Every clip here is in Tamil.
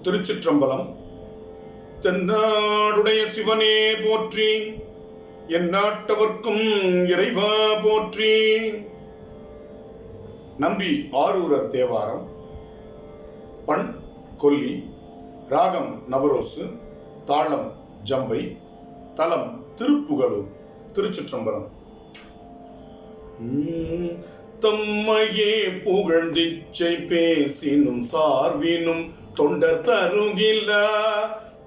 திருச்சிற்றம்பலம். தென்னாடுடைய சிவனே போற்றி, எந்நாட்டவர்க்கும் இறைவா போற்றி. நம்பி ஆரூரர் தேவாரம். பண் கொல்லி, ராகம் நவரோசு, தாளம் ஜம்பை, தலம் திருப்புகலூர். திருச்சிற்றம்பலம். தம்மையே புகழ்ந்திச்சை பேசினும் சார்வினும் தொண்டர் தருகிலா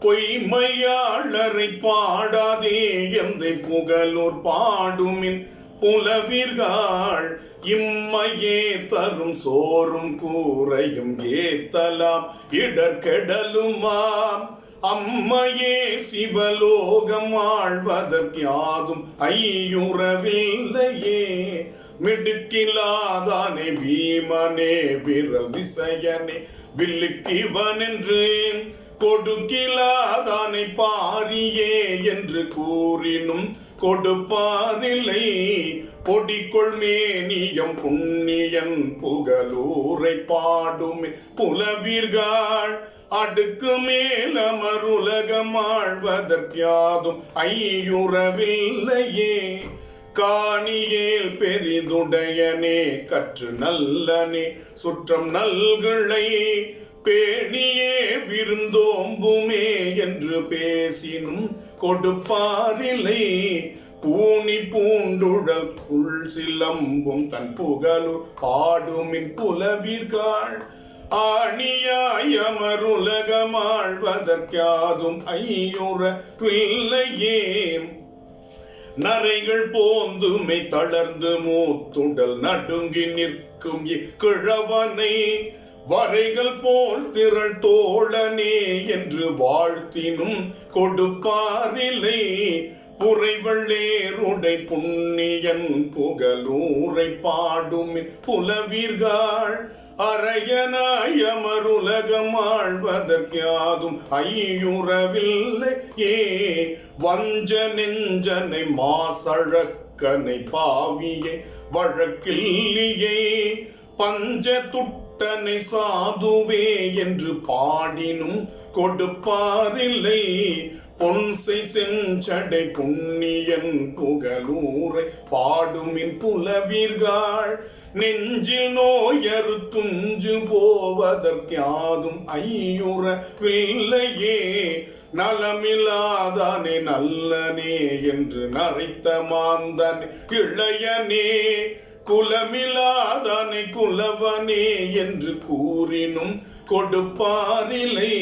பொய்மையாளரை பாடாதே எந்தை புகழூர் பாடுமின் புலவிர்கள் இம்மையே தரும் சோறும் கூரையும் ஏத்தலாம் இடர்கெடலுமாம் அம்மையே சிவலோகம் ஆழ்வதற்காதும் ஐயுறவில்லையே மிடுக்கிலாதானே வீமனே விரல் விசையனே வில்லுக்கிவன் என்று கொடுக்கிலாதானை பாரியே என்று கூறினும் கொடுப்பாரில்லை பொடிக்கொள் மேனியம் புண்ணியன் புகழூரை பாடும் புலவீர்கள் அடுக்கு மேலமருலகம் ஆழ்வதற்காதும் ஐயுறவில்லையே காணியேல் பெரிதுடையனே கற்று நல்லனே சுற்றம் நல்களை பேணியே விருந்தோம்புமே என்று பேசினும் கொடுப்பாரில்லை பூணி பூண்டுழல் புல் சிலம்பும் தன் புகழூர் பாடுமின் புலவீர்கள் ஆணியாயமருலகம் ஆழ்வதற்காதும் ஐயுறவில்லையே நரைகள் போந்துமை தளர்ந்து மூத்துடல் நடுங்கி நிற்கும் கிழவனை வரைகள் போல் திரள் தோழனே என்று வாழ்த்தினும் கொடுப்பாரில்லை புரைவள்ளேருடை புண்ணியன் புகழூரை பாடும் புலவீர்கள் அரையனாயமருலகம் ஆழ்வதற்காதும் ஐயுறவில்லையே வஞ்ச நெஞ்சனை மாசழக்கனை பாவியை வழக்கில்லையே பஞ்ச துட்டனை சாதுவே என்று பாடினும் கொடுப்பாரில்லை பொன்சை செஞ்சடை புண்ணியன் புகழூரை பாடுமின் புலவீர்கள் நெஞ்சில் நோயறு துஞ்சு போவதற்காதும் ஐயுறவில்லையே நலமில்லாதானே நல்லனே என்று நரைத்த மாந்தனே இளையனே குலமில்லாதானே குலவனே என்று கூறினும் கொடுப்பாரில்லை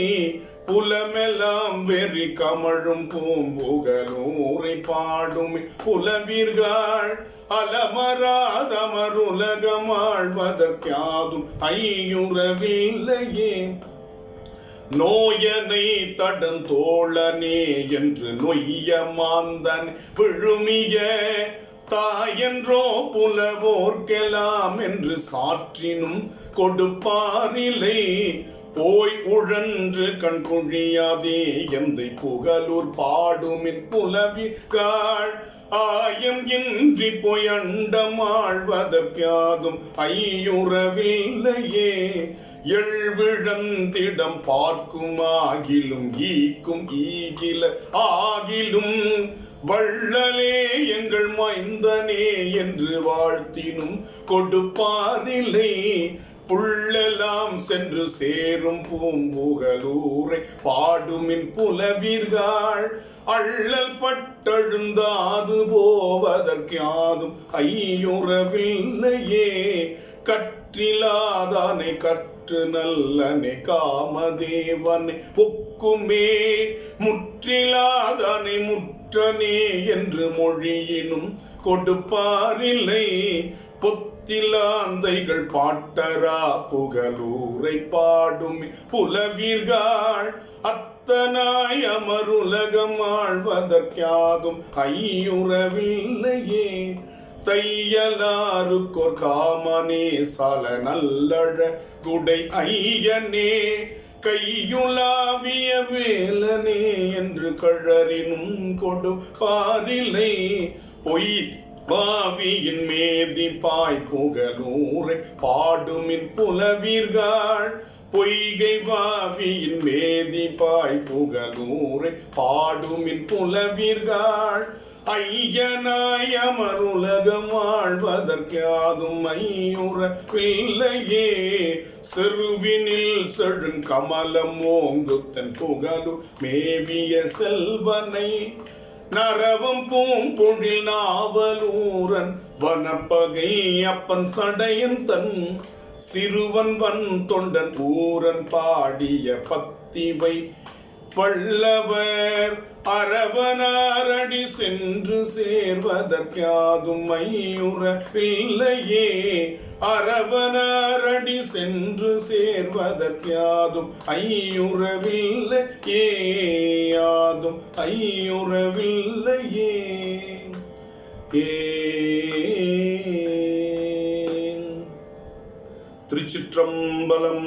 புலமெல்லாம் வெறி கமழும் பூம்புகழூரை பாடும் புலவீர்கள் அலமராதமருலகம் ஆழ்வதற்காதும் ஐயுறவில்லையே நோயனை தடன் தோழனே என்று நொய்ய மாந்தன் விழுமிய தாயென்றோ புலவோர்க்கெல்லாம் என்று சாற்றினும் கொடுப்பாரில்லை போய் உழன்று கண் குழியாதே எந்தை புகழூர் பாடுமின் புலவிகள் ஆயம் இன்றி போய் அண்டமாழ்வதற்காதும் ஐயுறவில்லையே எழுவிழந்திடம் பார்க்கும் ஆகிலும் ஈக்கும் ஈகில ஆகிலும் வள்ளலே எங்கள் மைந்தனே என்று வாழ்த்தினும் கொடுப்பாரில்லை புள்ளெல்லாம் சென்று சேரும் பூம்புகழூரை பாடுமின் புலவீர்கள் அள்ளல் பட்டெழுந்தாது போவதற்காதும் ஐயுறவில்லையே கற்றிலாதானை கற்று நல்லனை காமதேவனை ஒக்குமே முற்றிலாதானை முற்றனே என்று மொழியினும் கொடுப்பாரில்லை பொத்திலாந்தைகள் பாட்டரா புகழூரை பாடும் புலவீர்கள் அத்தனாய் அமருலகம் ஆழ்வதற்காதும் ஐயுறவில்லையே தையலாருக்கோர் காமனே சல நல்லழ குடை ஐயனே கையுலாவிய வேலனே என்று கழறினும் கொடுப்பாரில்லை பொய் பாவியின் மேதி பாய் புகழூரை பாடுமின் புலவீர்கள் பொய்கை வாவியின் மேதிபாய் புகழூரை பாடுமின் புலவீர்கள் ஐயனாய் அமருலகம் வாழ்வதற்காதும் ஐயுறவில்லையே செருவினில் செழுங்கமலம் ஓங்குத்தன் புகழு மேவிய செல்வனை நரவம் பூம்பொழில் நாவலூரன் வனப்பகை அப்பன் சடையன் தன் சிறுவன் வன் தொண்டன் ஊரன் பாடிய பத்திவை பல்லவர் அரவனாரடி சென்று சேர்வதற்காதும் ஐயுறவில்லையே அரவனாரடி சென்று சேர்வதற்காதும் ஐயுறவில்லையே யாதும் ஐயுறவில்லையே திருச்சிற்றம்பலம்.